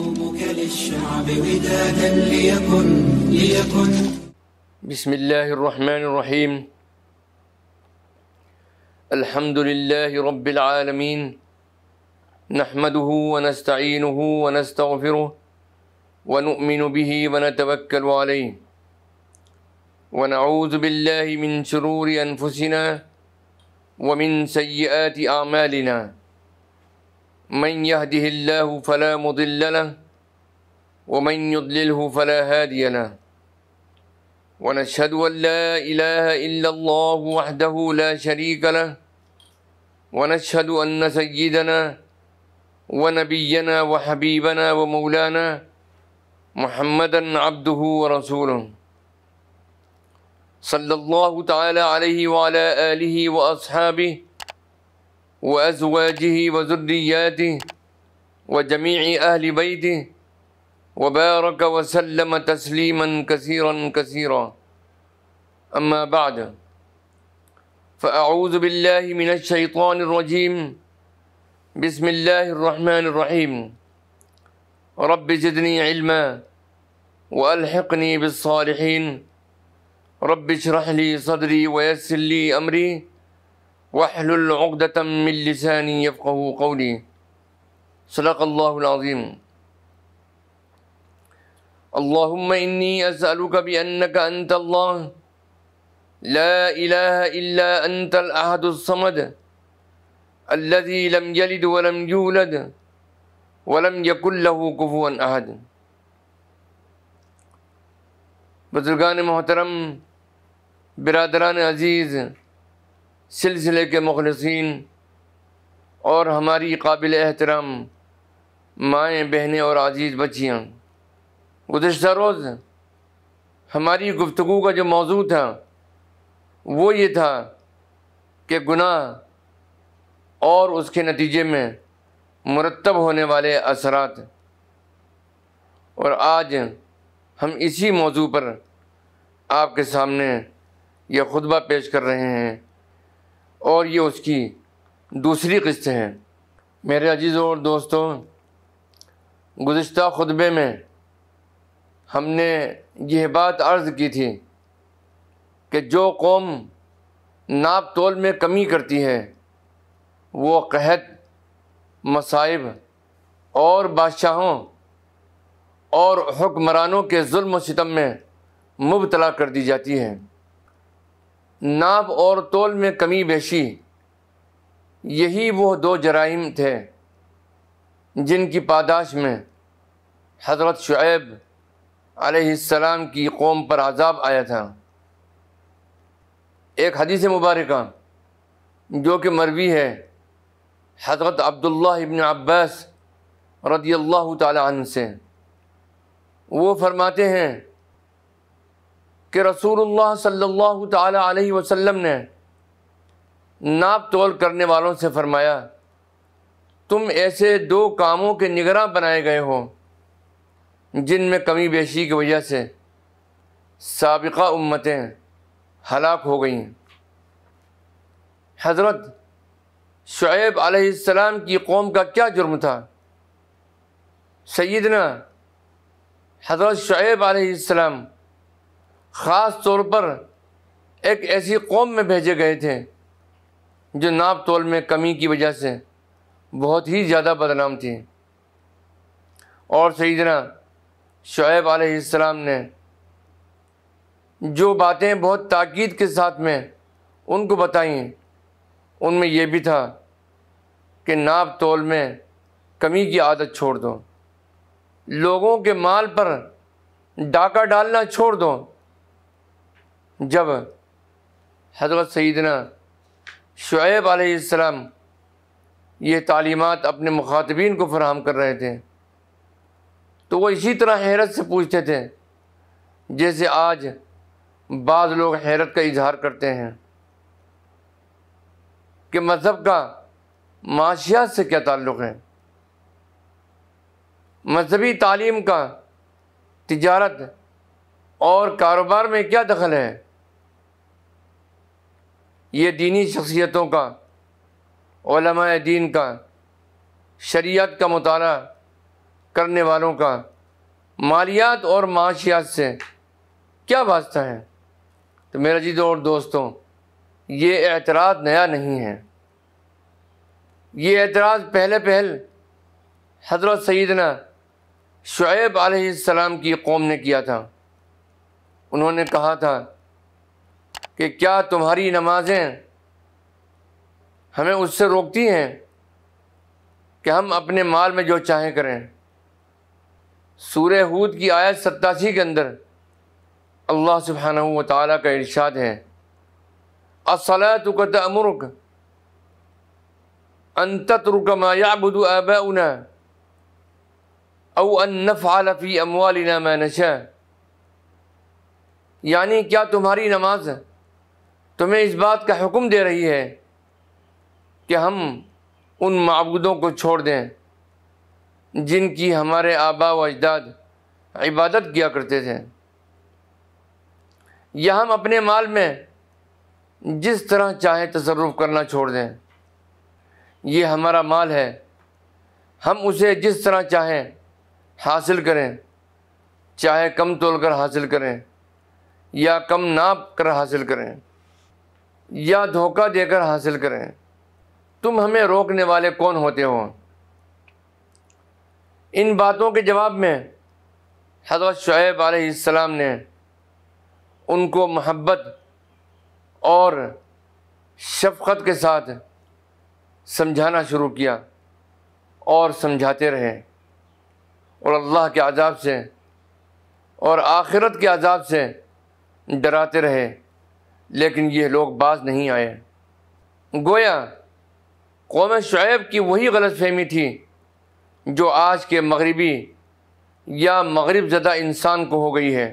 يومك للشعب ودادا ليكن بسم الله الرحمن الرحيم. الحمد لله رب العالمين، نحمده ونستعينه ونستغفره ونؤمن به ونتوكل عليه، ونعوذ بالله من شرور أنفسنا ومن سيئات أعمالنا. من يهده الله فلا مضل له ومن يضلله فلا هادي له، ونشهد أن لا إله إلا الله وحده لا شريك له، ونشهد أن سيدنا ونبينا وحبيبنا ومولانا محمدا عبده ورسوله، صلى الله تعالى عليه وعلى آله وأصحابه وأزواجه وذرياته وجميع أهل بيته، وبارك وسلم تسليما كثيرا كثيرا. أما بعد، فأعوذ بالله من الشيطان الرجيم. بسم الله الرحمن الرحيم. رب زدني علما وألحقني بالصالحين. رب اشرح لي صدري ويسر لي أمري واحلل عقدة من لساني يفقه قولي. صدق الله العظيم. اللهم إني أسألك بأنك أنت الله لا إله إلا أنت الأحد الصمد الذي لم يلد ولم يولد ولم يكن له كفوا أحد. بزرگان محترم، برادران عزیز، سلسلے کے مخلصین اور ہماری قابل احترام مائیں، بہنیں اور عزیز بچیاں، گزشتہ روز ہماری گفتگو کا جو موضوع تھا وہ یہ تھا کہ گناہ اور اس کے نتیجے میں مرتب ہونے والے اثرات، اور آج ہم اسی موضوع پر آپ کے سامنے یہ خطبہ پیش کر رہے ہیں، اور یہ اس کی دوسری قسط ہے۔ میرے عزیزوں اور دوستوں، گزشتہ خطبے میں ہم نے یہ بات عرض کی تھی کہ جو قوم ناپ تول میں کمی کرتی ہے وہ قحط، مصائب اور بادشاہوں اور حکمرانوں کے ظلم و ستم میں مبتلا کر دی جاتی ہے۔ ناپ اور تول میں کمی بیشی، یہی وہ دو جرائم تھے جن کی پاداش میں حضرت شعیب علیہ السلام کی قوم پر عذاب آیا تھا۔ ایک حدیث مبارکہ جو کہ مروی ہے حضرت عبداللہ ابن عباس رضی اللہ تعالی عنہ سے، وہ فرماتے ہیں کہ رسول اللہ صلی اللہ تعالی علیہ وسلم نے ناپ تول کرنے والوں سے فرمایا، تم ایسے دو کاموں کے نگراں بنائے گئے ہو جن میں کمی بیشی کی وجہ سے سابقہ امتیں ہلاک ہو گئیں۔ حضرت شعیب علیہ السلام کی قوم کا کیا جرم تھا؟ سیدنا حضرت شعیب علیہ السلام خاص طور پر ایک ایسی قوم میں بھیجے گئے تھے جو ناپ تول میں کمی کی وجہ سے بہت ہی زیادہ بدنام تھی، اور سیدنا شعیب علیہ السلام نے جو باتیں بہت تاکید کے ساتھ میں ان کو بتائیں، ان میں یہ بھی تھا کہ ناپ تول میں کمی کی عادت چھوڑ دو، لوگوں کے مال پر ڈاکہ ڈالنا چھوڑ دو۔ جب حضرت سیدنا شعیب علیہ السلام یہ تعلیمات اپنے مخاطبین کو فراہم کر رہے تھے تو وہ اسی طرح حیرت سے پوچھتے تھے جیسے آج بعض لوگ حیرت کا اظہار کرتے ہیں کہ مذہب کا معاشیات سے کیا تعلق ہے، مذہبی تعلیم کا تجارت اور کاروبار میں کیا دخل ہے۔ یہ دینی شخصیتوں کا، علماء دین کا، شریعت کا مطالعہ کرنے والوں کا مالیات اور معاشیات سے کیا واسطہ ہے؟ تو میرے عزیزوں اور دوستوں، یہ اعتراض نیا نہیں ہے. یہ اعتراض پہل حضرت سیدنا شعیب علیہ السلام کی قوم نے کیا تھا. انہوں نے کہا تھا کہ کیا تمہاری نمازیں ہمیں اس سے روکتی ہیں کہ ہم اپنے مال میں جو چاہیں کریں؟ سورہ ہود کی آیت 87 کے اندر اللہ سبحانہ و تعالیٰ کا ارشاد ہے، الصلاۃ تأمرک ان تترک ما یعبد آباؤنا او ان نفعل فی اموالنا ما نشاء. یعنی کیا تمہاری نماز تمہیں اس بات کا حکم دے رہی ہے کہ ہم ان معبودوں کو چھوڑ دیں جن کی ہمارے آباء و اجداد عبادت کیا کرتے تھے، یا ہم اپنے مال میں جس طرح چاہیں تصرف کرنا چھوڑ دیں؟ یہ ہمارا مال ہے، ہم اسے جس طرح چاہیں حاصل کریں، چاہے کم تول کر حاصل کریں یا کم ناپ کر حاصل کریں یا دھوکہ دے کر حاصل کریں. تم ہمیں روکنے والے کون ہوتے ہو؟ ان باتوں کے جواب میں حضرت شعیب علیہ السلام نے ان کو محبت اور شفقت کے ساتھ سمجھانا شروع کیا اور سمجھاتے رہے، اور اللہ کے عذاب سے اور آخرت کے عذاب سے ڈراتے رہے، لیکن یہ لوگ باز نہیں آئے. گویا قوم شعیب کی وہی غلط فہمی تھی جو آج کے مغربی یا مغرب زدہ انسان کو ہو گئی ہے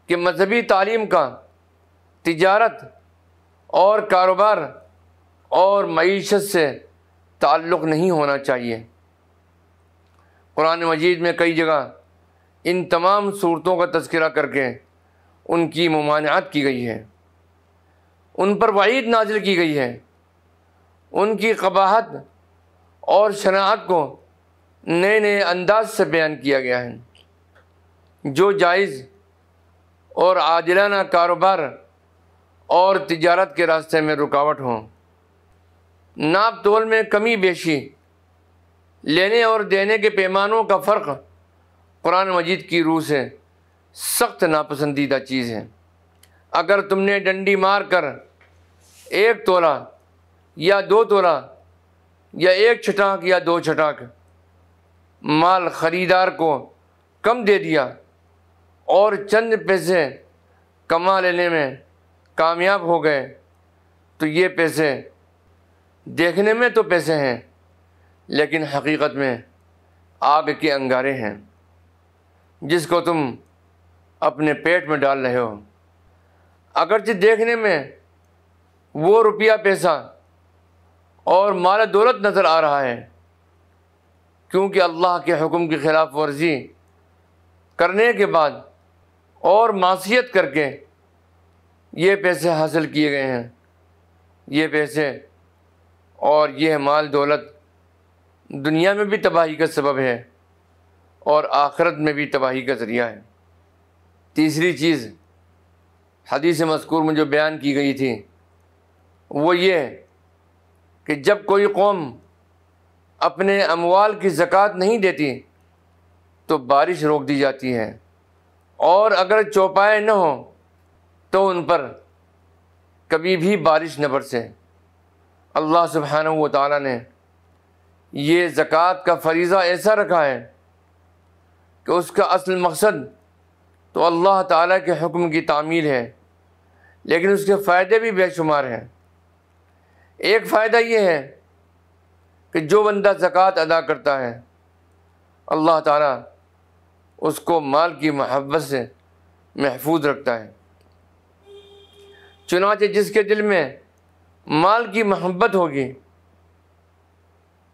کہ مذہبی تعلیم کا تجارت اور کاروبار اور معیشت سے تعلق نہیں ہونا چاہیے. قرآن مجید میں کئی جگہ ان تمام صورتوں کا تذکرہ کر کے ان کی ممانعت کی گئی ہے، ان پر وعید نازل کی گئی ہے، ان کی قباحت اور شناعت کو نئے نئے انداز سے بیان کیا گیا ہے. جو جائز اور عادلانہ کاروبار اور تجارت کے راستے میں رکاوٹ ہوں، ناپ تول میں کمی بیشی، لینے اور دینے کے پیمانوں کا فرق قرآن مجید کی روح سے سخت ناپسندیدہ چیز ہے. اگر تم نے ڈنڈی مار کر 1 تولہ یا 2 تولہ یا 1 چھٹانک یا 2 چھٹانک مال خریدار کو کم دے دیا اور چند پیسے کما لینے میں کامیاب ہو گئے، تو یہ پیسے دیکھنے میں تو پیسے ہیں لیکن حقیقت میں آگ کے انگارے ہیں جس کو تم اپنے پیٹ میں ڈال رہے ہو. اگرچہ دیکھنے میں وہ روپیہ پیسہ اور مال دولت نظر آ رہا ہے، کیونکہ اللہ کے حکم کی خلاف ورزی کرنے کے بعد اور معصیت کر کے یہ پیسے حاصل کیے گئے ہیں. یہ پیسے اور یہ مال دولت دنیا میں بھی تباہی کا سبب ہے اور آخرت میں بھی تباہی کا ذریعہ ہے. تیسری چیز حدیث مذکور میں جو بیان کی گئی تھی وہ یہ کہ جب کوئی قوم اپنے اموال کی زکوٰۃ نہیں دیتی تو بارش روک دی جاتی ہے، اور اگر چوپائے نہ ہوں تو ان پر کبھی بھی بارش نہ برسے. اللہ سبحانہ و تعالیٰ نے یہ زکوٰۃ کا فریضہ ایسا رکھا ہے کہ اس کا اصل مقصد تو اللہ تعالیٰ کے حکم کی تعمیل ہے، لیکن اس کے فائدے بھی بے شمار ہیں. ایک فائدہ یہ ہے کہ جو بندہ زکوٰۃ ادا کرتا ہے اللہ تعالیٰ اس کو مال کی محبت سے محفوظ رکھتا ہے. چنانچہ جس کے دل میں مال کی محبت ہوگی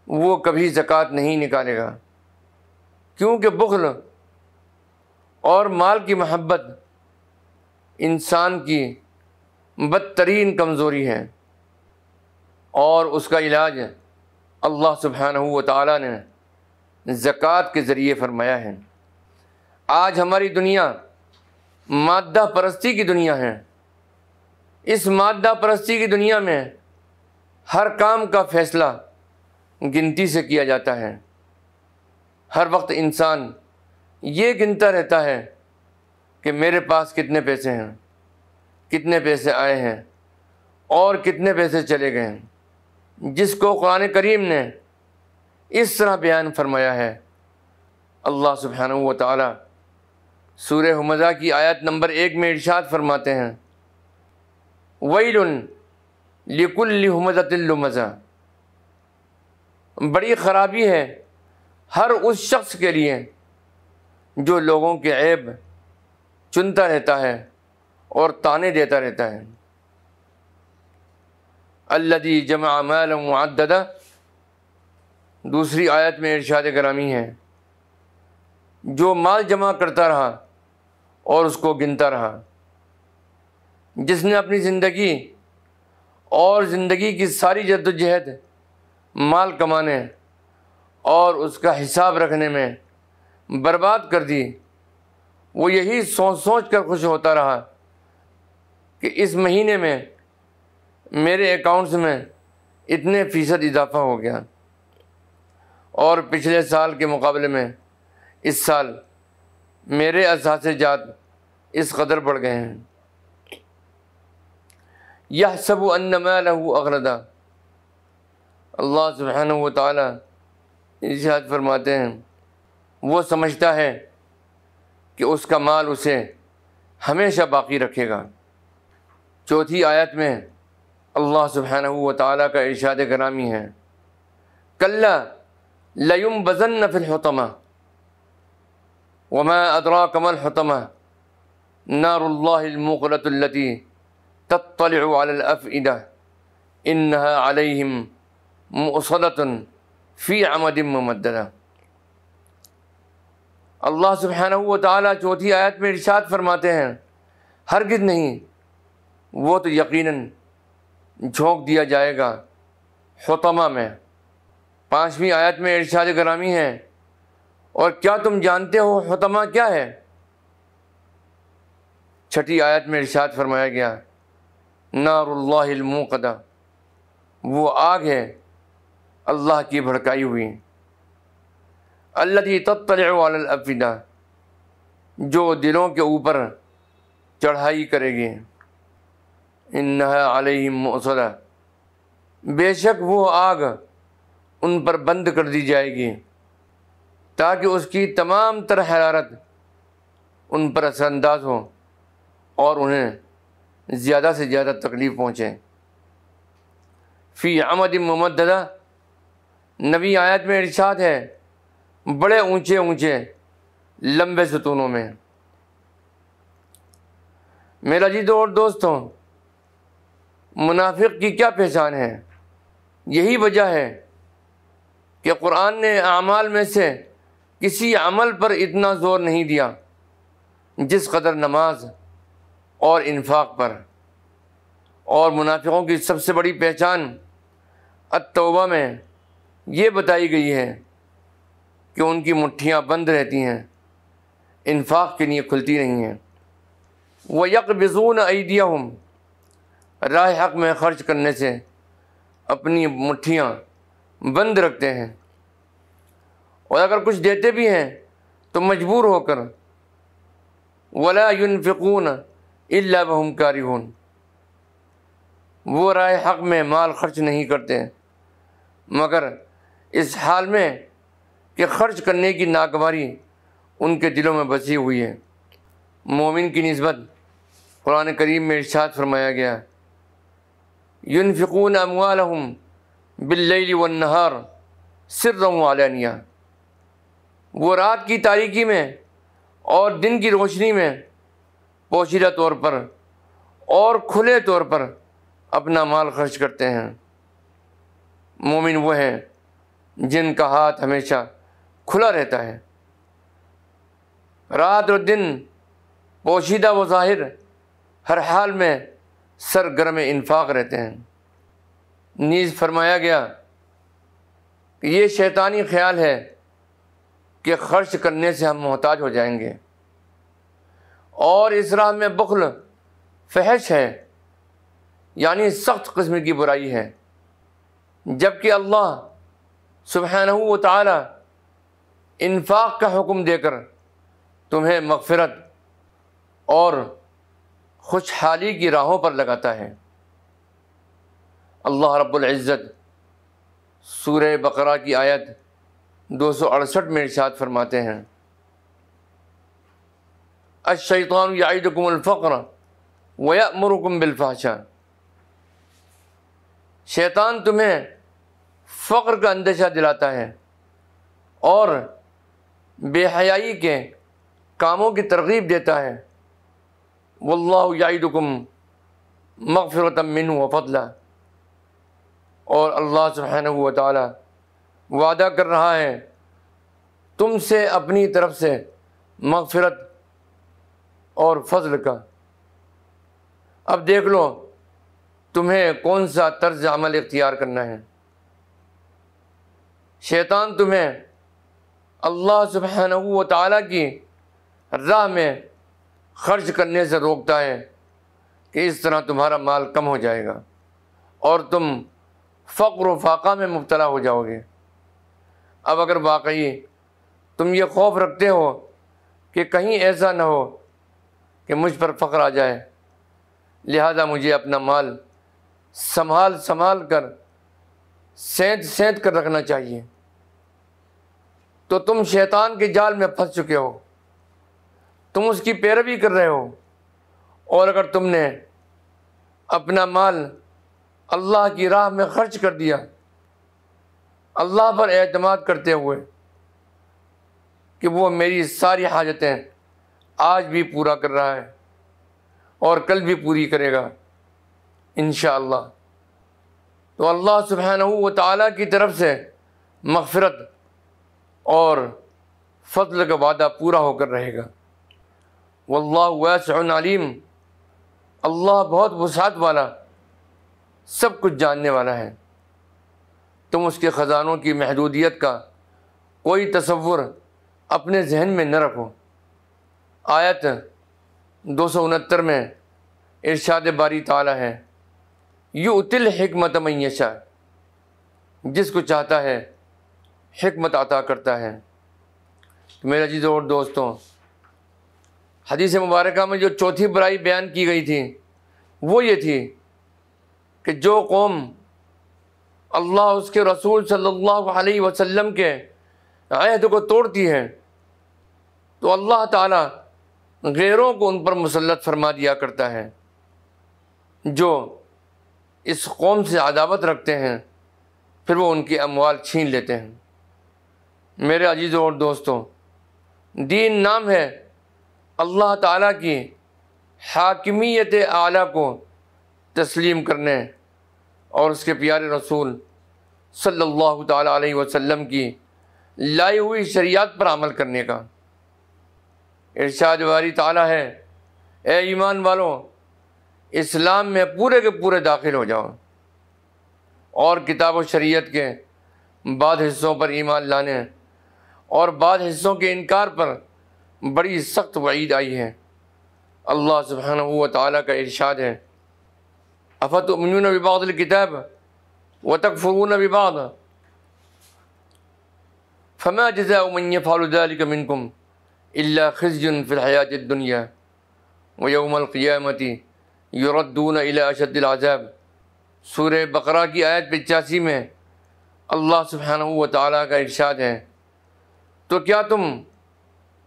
وہ کبھی زکوٰۃ نہیں نکالے گا، کیونکہ بخل اور مال کی محبت انسان کی بدترین کمزوری ہے، اور اس کا علاج اللہ سبحانہ و تعالیٰ نے زکوٰۃ کے ذریعے فرمایا ہے۔ آج ہماری دنیا مادہ پرستی کی دنیا ہے۔ اس مادہ پرستی کی دنیا میں ہر کام کا فیصلہ گنتی سے کیا جاتا ہے۔ ہر وقت انسان یہ گنتا رہتا ہے کہ میرے پاس کتنے پیسے ہیں، کتنے پیسے آئے ہیں اور کتنے پیسے چلے گئے ہیں، جس کو قرآن کریم نے اس طرح بیان فرمایا ہے۔ اللہ سبحانہ و تعالی سورہ ہمزہ کی آیت نمبر 1 میں ارشاد فرماتے ہیں، وَيْلٌ لِكُلِّ ہُمَزَةٍ لُمَزَةٍ، بڑی خرابی ہے ہر اس شخص کے لیے جو لوگوں کے عیب چنتا رہتا ہے اور طعنے دیتا رہتا ہے۔ الذی جمع مالا معددا، دوسری آیت میں ارشاد گرامی ہے، جو مال جمع کرتا رہا اور اس کو گنتا رہا، جس نے اپنی زندگی اور زندگی کی ساری جد و جہد مال کمانے اور اس کا حساب رکھنے میں برباد کر دی، وہ یہی سوچ سوچ کر خوش ہوتا رہا کہ اس مہینے میں میرے اکاؤنٹس میں اتنے فیصد اضافہ ہو گیا اور پچھلے سال کے مقابلے میں اس سال میرے اثاثے جات اس قدر بڑھ گئے ہیں۔ یحسب ان مالہ اخلدا، اللہ سبحانہ و تعالی ارشاد فرماتے ہیں، وہ سمجھتا ہے کہ اس کا مال اسے ہمیشہ باقی رکھے گا۔ چوتھی آیت میں اللہ سبحانہ و تعالی کا ارشاد گرامی ہے، کلا لینبذن فی الحطمہ وما ادراک ما الحطمہ نار اللہ الموقدۃ التی تطلع علی الافئدہ انہا علیہم مؤصدۃ فی عمد ممددہ۔ اللہ سبحانہ و تعالیٰ چوتھی آیت میں ارشاد فرماتے ہیں، ہرگز نہیں، وہ تو یقیناً جھونک دیا جائے گا حطمہ میں۔ پانچویں آیت میں ارشاد گرامی ہے، اور کیا تم جانتے ہو حطمہ کیا ہے؟ چھٹی آیت میں ارشاد فرمایا گیا، نار اللہ الموقدہ، وہ آگ ہے اللہ کی بھڑکائی ہوئی، التی تطلع علی الافئدہ، جو دلوں کے اوپر چڑھائی کرے گی، انہا علیہم مؤصدہ، بے شک وہ آگ ان پر بند کر دی جائے گی تاکہ اس کی تمام تر حرارت ان پر اثر انداز ہو اور انہیں زیادہ سے زیادہ تکلیف پہنچے۔ فی عمد ممددہ، نویں آیت میں ارشاد ہے، بڑے اونچے اونچے لمبے ستونوں میں۔ میرا عزیزوں اور دوستوں، منافق کی کیا پہچان ہے؟ یہی وجہ ہے کہ قرآن نے اعمال میں سے کسی عمل پر اتنا زور نہیں دیا جس قدر نماز اور انفاق پر۔ اور منافقوں کی سب سے بڑی پہچان التوبہ میں یہ بتائی گئی ہے کہ ان کی مٹھیاں بند رہتی ہیں، انفاق کے لیے کھلتی نہیں ہیں۔ وَيَقْبِضُونَ أَيْدِيَهُمْ، راہ حق میں خرچ کرنے سے اپنی مٹھیاں بند رکھتے ہیں، اور اگر کچھ دیتے بھی ہیں تو مجبور ہو کر۔ وَلَا يُنْفِقُونَ إِلَّا وَهُمْ كَارِهُونَ، وہ راہ حق میں مال خرچ نہیں کرتے مگر اس حال میں کہ خرچ کرنے کی ناگواری ان کے دلوں میں بسی ہوئی ہے۔ مومن کی نسبت قرآن کریم میں ارشاد فرمایا گیا، ينفقون اموالهم باللیل والنہار سرا وعلانیہ، وہ رات کی تاریکی میں اور دن کی روشنی میں پوشیدہ طور پر اور کھلے طور پر اپنا مال خرچ کرتے ہیں۔ مومن وہ ہیں جن کا ہاتھ ہمیشہ کھلا رہتا ہے، رات اور دن پوشیدہ و ظاہر ہر حال میں سرگرم انفاق رہتے ہیں۔ نیز فرمایا گیا کہ یہ شیطانی خیال ہے کہ خرچ کرنے سے ہم محتاج ہو جائیں گے، اور اس راہ میں بخل فحش ہے، یعنی سخت قسم کی برائی ہے، جبکہ اللہ سبحانہ و تعالی انفاق کا حکم دے کر تمہیں مغفرت اور خوشحالی کی راہوں پر لگاتا ہے۔ اللہ رب العزت سورہ بقرہ کی آیت 268 میں ارشاد فرماتے ہیں، الشیطان یعدکم الفقر ویأمرکم بالفحشاء، شیطان تمہیں فقر کا اندیشہ دلاتا ہے اور بے حیائی کے کاموں کی ترغیب دیتا ہے، واللہ یعدکم مغفرۃ منہ وفضلا، اور اللہ سبحانہ و تعالی وعدہ کر رہا ہے تم سے اپنی طرف سے مغفرت اور فضل کا۔ اب دیکھ لو تمہیں کون سا طرز عمل اختیار کرنا ہے۔ شیطان تمہیں اللہ سبحانہ و تعالیٰ کی راہ میں خرچ کرنے سے روکتا ہے کہ اس طرح تمہارا مال کم ہو جائے گا اور تم فقر و فاقہ میں مبتلا ہو جاؤ گے۔ اب اگر واقعی تم یہ خوف رکھتے ہو کہ کہیں ایسا نہ ہو کہ مجھ پر فقر آ جائے، لہذا مجھے اپنا مال سنبھال کر سینت کر رکھنا چاہیے، تو تم شیطان کے جال میں پھنس چکے ہو، تم اس کی پیروی کر رہے ہو۔ اور اگر تم نے اپنا مال اللہ کی راہ میں خرچ کر دیا، اللہ پر اعتماد کرتے ہوئے کہ وہ میری ساری حاجتیں آج بھی پورا کر رہا ہے اور کل بھی پوری کرے گا انشاءاللہ، تو اللہ سبحانہ و تعالیٰ کی طرف سے مغفرت اور فضل کا وعدہ پورا ہو کر رہے گا۔ واللہ واسع علیم، اللہ بہت وسعت والا، سب کچھ جاننے والا ہے۔ تم اس کے خزانوں کی محدودیت کا کوئی تصور اپنے ذہن میں نہ رکھو۔ آیت 269 میں ارشاد باری تعالیٰ ہے، یؤتی الحکمت من یشاء، جس کو چاہتا ہے حکمت عطا کرتا ہے۔ میرے عزیزوں اور دوستوں، حدیث مبارکہ میں جو چوتھی برائی بیان کی گئی تھی وہ یہ تھی کہ جو قوم اللہ اس کے رسول صلی اللہ علیہ وسلم کے عہد کو توڑتی ہے تو اللہ تعالیٰ غیروں کو ان پر مسلط فرما دیا کرتا ہے، جو اس قوم سے عداوت رکھتے ہیں، پھر وہ ان کے اموال چھین لیتے ہیں۔ میرے عزیزوں اور دوستوں، دین نام ہے اللہ تعالیٰ کی حاکمیت اعلیٰ کو تسلیم کرنے اور اس کے پیارے رسول صلی اللہ تعالیٰ علیہ وسلم کی لائی ہوئی شریعت پر عمل کرنے کا۔ ارشاد باری تعالیٰ ہے، اے ایمان والوں، اسلام میں پورے کے پورے داخل ہو جاؤ اور کتاب و شریعت کے بعض حصوں پر ایمان لانے اور بعض حصوں کے انکار پر بڑی سخت وعید آئی ہے۔ اللہ سبحانہ و تعالیٰ کا ارشاد ہے، افتؤمنون ببعض الکتاب وتکفرون ببعض فما جزاء من يفعل ذلك منكم الا خزي في الحياة الدنيا ويوم القيامة يردون الى اشد العذاب۔ سورہ بقرہ کی آیت 85 میں اللہ سبحانہ و تعالیٰ کا ارشاد ہے، تو کیا تم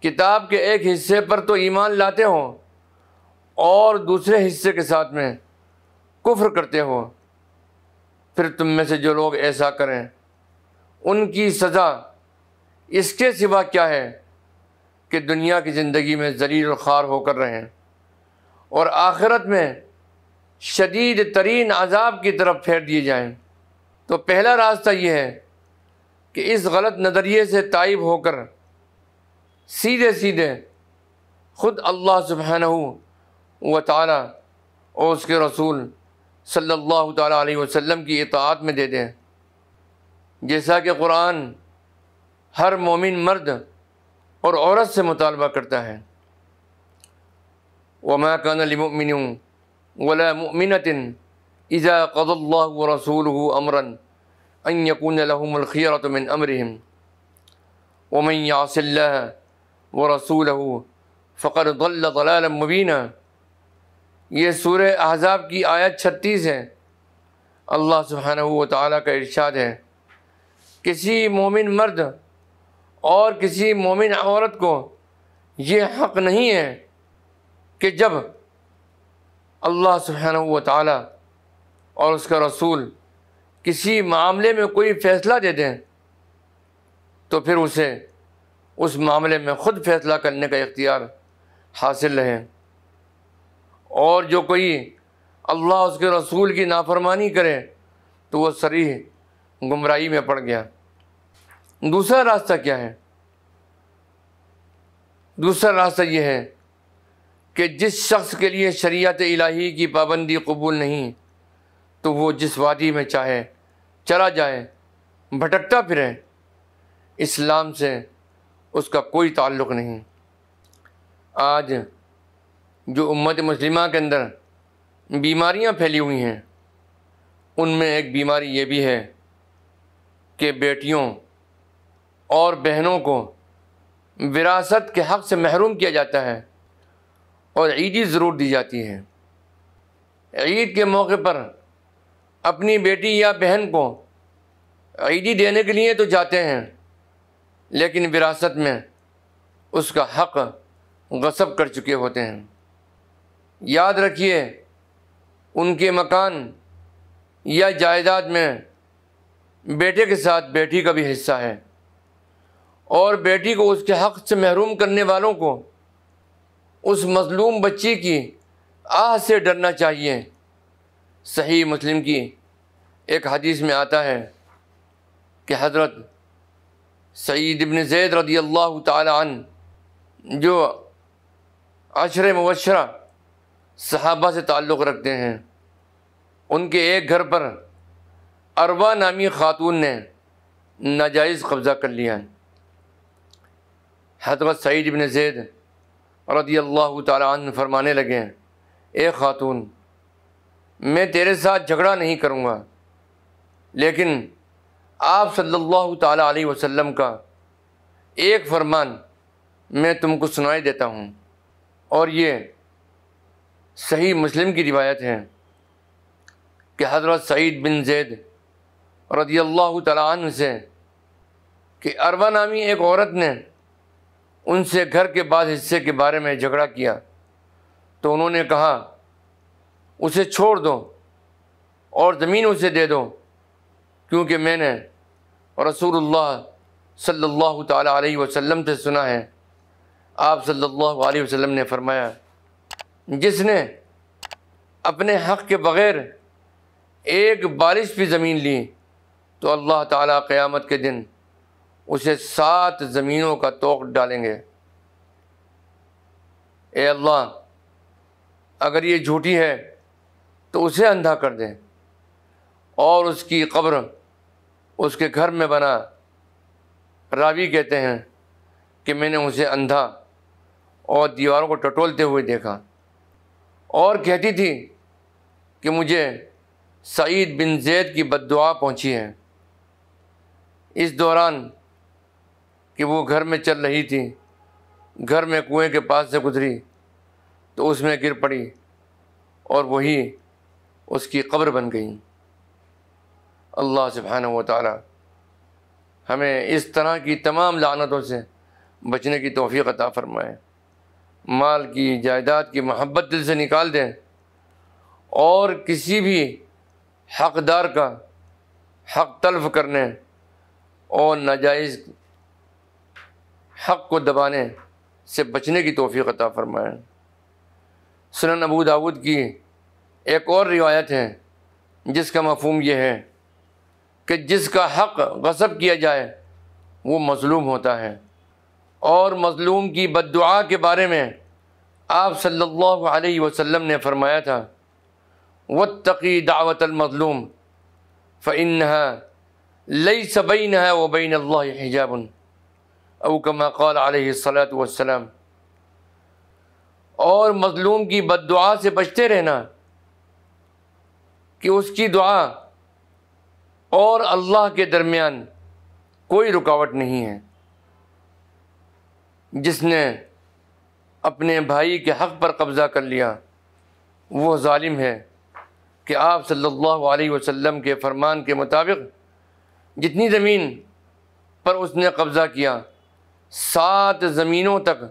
کتاب کے ایک حصے پر تو ایمان لاتے ہو اور دوسرے حصے کے ساتھ میں کفر کرتے ہو؟ پھر تم میں سے جو لوگ ایسا کریں ان کی سزا اس کے سوا کیا ہے کہ دنیا کی زندگی میں ذلیل و خوار ہو کر رہیں اور آخرت میں شدید ترین عذاب کی طرف پھیر دیے جائیں۔ تو پہلا راستہ یہ ہے کہ اس غلط نظریے سے تائب ہو کر سیدھے خود اللہ سبحانہ و تعالیٰ اور اس کے رسول صلی اللہ تعالیٰ علیہ وسلم کی اطاعت میں دے دیں، جیسا کہ قرآن ہر مومن مرد اور عورت سے مطالبہ کرتا ہے۔ وَمَا كَانَ لِمُؤْمِنٍ وَلَا مُؤْمِنَةٍ إِذَا قَضَى اللَّهُ وَرَسُولُهُ أَمْرًا أَن يَكُونَ لَهُمُ الْخِيَرَةُ مِنْ أَمْرِهِمْ وَمَن يَعْصِ اللَّهَ وَرَسُولَهُ فَقَدْ ضَلَّ ضَلَالًا مُبِينًا۔ یہ سورہ احزاب کی آیت 36 ہے۔ اللہ سبحانہ و تعالیٰ کا ارشاد ہے، کسی مومن مرد اور کسی مومن عورت کو یہ حق نہیں ہے کہ جب اللہ سبحانہ و تعالیٰ اور اس کا رسول کسی معاملے میں کوئی فیصلہ دے دیں تو پھر اسے اس معاملے میں خود فیصلہ کرنے کا اختیار حاصل رہے، اور جو کوئی اللہ اس کے رسول کی نافرمانی کرے تو وہ صریح گمراہی میں پڑ گیا۔ دوسرا راستہ کیا ہے؟ دوسرا راستہ یہ ہے کہ جس شخص کے لیے شریعت الہی کی پابندی قبول نہیں تو وہ جس وادی میں چاہے چلا جائے، بھٹکتا پھرے، اسلام سے اس کا کوئی تعلق نہیں۔ آج جو امت مسلمہ کے اندر بیماریاں پھیلی ہوئی ہیں، ان میں ایک بیماری یہ بھی ہے کہ بیٹیوں اور بہنوں کو وراثت کے حق سے محروم کیا جاتا ہے اور عیدی ضرور دی جاتی ہے۔ عید کے موقع پر اپنی بیٹی یا بہن کو عیدی دینے کے لیے تو جاتے ہیں، لیکن وراثت میں اس کا حق غصب کر چکے ہوتے ہیں۔ یاد رکھیے، ان کے مکان یا جائیداد میں بیٹے کے ساتھ بیٹی کا بھی حصہ ہے، اور بیٹی کو اس کے حق سے محروم کرنے والوں کو اس مظلوم بچی کی آہ سے ڈرنا چاہیے۔ صحیح مسلم کی ایک حدیث میں آتا ہے کہ حضرت سعید بن زید رضی اللہ تعالی عنہ جو عشر مبشرہ صحابہ سے تعلق رکھتے ہیں، ان کے ایک گھر پر اروا نامی خاتون نے ناجائز قبضہ کر لیا۔ حضرت سعید بن زید رضی اللہ تعالی عنہ فرمانے لگے، اے خاتون، میں تیرے ساتھ جھگڑا نہیں کروں گا، لیکن آپ صلی اللہ تعالی علیہ وسلم کا ایک فرمان میں تم کو سنائی دیتا ہوں، اور یہ صحیح مسلم کی روایت ہے کہ حضرت سعید بن زید رضی اللہ تعالی عنہ سے کہ اروا نامی ایک عورت نے ان سے گھر کے بعض حصے کے بارے میں جھگڑا کیا، تو انہوں نے کہا اسے چھوڑ دو اور زمین اسے دے دو، کیونکہ میں نے رسول اللہ صلی اللہ تعالی علیہ وسلم سے سنا ہے، آپ صلی اللہ علیہ وسلم نے فرمایا، جس نے اپنے حق کے بغیر ایک بارش بھی زمین لی تو اللہ تعالیٰ قیامت کے دن اسے 7 زمینوں کا طوق ڈالیں گے۔ اے اللہ، اگر یہ جھوٹی ہے تو اسے اندھا کر دے، اور اس کی قبر اس کے گھر میں بنا۔ راوی کہتے ہیں کہ میں نے اسے اندھا اور دیواروں کو ٹٹولتے ہوئے دیکھا، اور کہتی تھی کہ مجھے سعید بن زید کی بد دعا پہنچی ہے۔ اس دوران کہ وہ گھر میں چل رہی تھی، گھر میں کنویں کے پاس سے گزری تو اس میں گر پڑی، اور وہی اس کی قبر بن گئی۔ اللہ سبحانہ و تعالی ہمیں اس طرح کی تمام لعنتوں سے بچنے کی توفیق عطا فرمائے۔ مال کی، جائیداد کی محبت دل سے نکال دیں، اور کسی بھی حقدار کا حق تلف کرنے اور ناجائز حق کو دبانے سے بچنے کی توفیق عطا فرمائے۔ سنن ابو داود کی ایک اور روایت ہے جس کا مفہوم یہ ہے کہ جس کا حق غصب کیا جائے وہ مظلوم ہوتا ہے، اور مظلوم کی بد دعا کے بارے میں آپ صلی اللہ علیہ وسلم نے فرمایا تھا، واتقی دعوت المظلوم فإنها ليس بينها وبين الله حجاب۔ او کما قال علیہ الصلاۃ والسلام، اور مظلوم کی بد دعا سے بچتے رہنا کہ اس کی دعا اور اللہ کے درمیان کوئی رکاوٹ نہیں ہے۔ جس نے اپنے بھائی کے حق پر قبضہ کر لیا وہ ظالم ہے، کہ آپ صلی اللہ علیہ وسلم کے فرمان کے مطابق جتنی زمین پر اس نے قبضہ کیا 7 زمینوں تک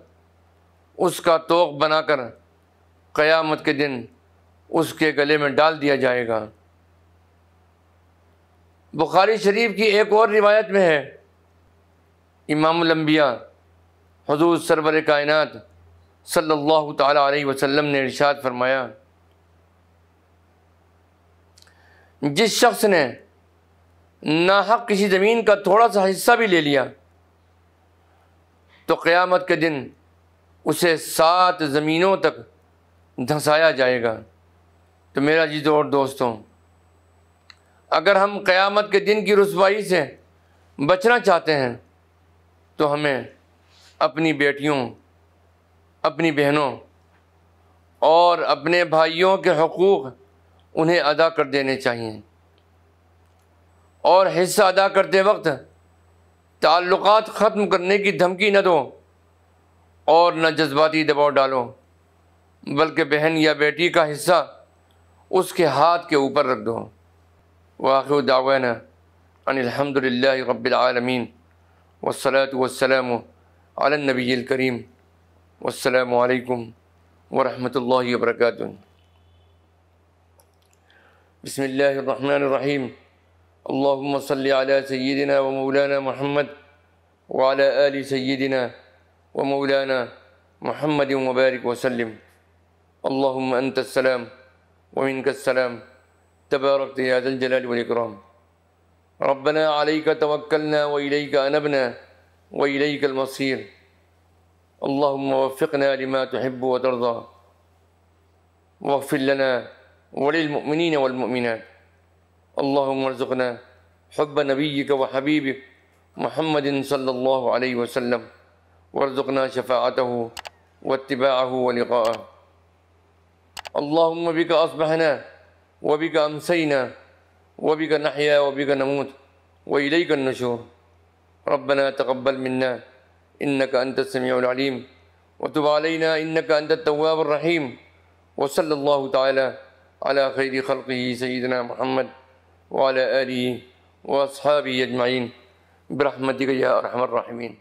اس کا طوق بنا کر قیامت کے دن اس کے گلے میں ڈال دیا جائے گا۔ بخاری شریف کی ایک اور روایت میں ہے، امام الانبیاء حضور سرور کائنات صلی اللہ تعالی علیہ وسلم نے ارشاد فرمایا، جس شخص نے ناحق کسی زمین کا تھوڑا سا حصہ بھی لے لیا تو قیامت کے دن اسے 7 زمینوں تک دھنسایا جائے گا۔ تو میرا عزیزوں اور دوستوں، اگر ہم قیامت کے دن کی رسوائی سے بچنا چاہتے ہیں تو ہمیں اپنی بیٹیوں، اپنی بہنوں اور اپنے بھائیوں کے حقوق انہیں ادا کر دینے چاہیے، اور حصہ ادا کرتے وقت تعلقات ختم کرنے کی دھمکی نہ دو اور نہ جذباتی دباؤ ڈالو، بلکہ بہن یا بیٹی کا حصہ اس کے ہاتھ کے اوپر رکھ دو۔ وآخر دعوانا ان الحمد للہ رب العالمین والصلاة والسلام علی النبی الکریم، والسلام علیکم ورحمۃ اللہ وبرکاتہ۔ بسم اللہ الرحمن الرحیم، اللہم صلی علی سیدنا و مولانا محمد وعلی آل سیدنا و مولانا محمد وبارک وسلم۔ اللہم انت السلام ومنک السلام تبارکت یا ذا الجلال والاکرام۔ ربنا علیک توکلنا والیک انبنا والیک المصیر۔ اللہم وفقنا لما تحب وترضى واغفر لنا وللمؤمنین والمؤمنات۔ اللہم ارزقنا حب نبیک وحبیبک محمد صلی اللہ علیہ وسلم، وارزقنا شفاعتہ واتباعہ ولقاءہ۔ اللہم بک اصبحنا وبک امسینا وبک نحیا وبک نموت والیک النشور۔ ربنا تقبل منا انک انت السمیع العلیم وتب علینا انک انت التواب الرحیم، وصلی اللہ تعالی علی خیر خلقہ سیدنا محمد وعلی آلہ واصحابہ اجمعین برحمتک یا ارحم الراحمین۔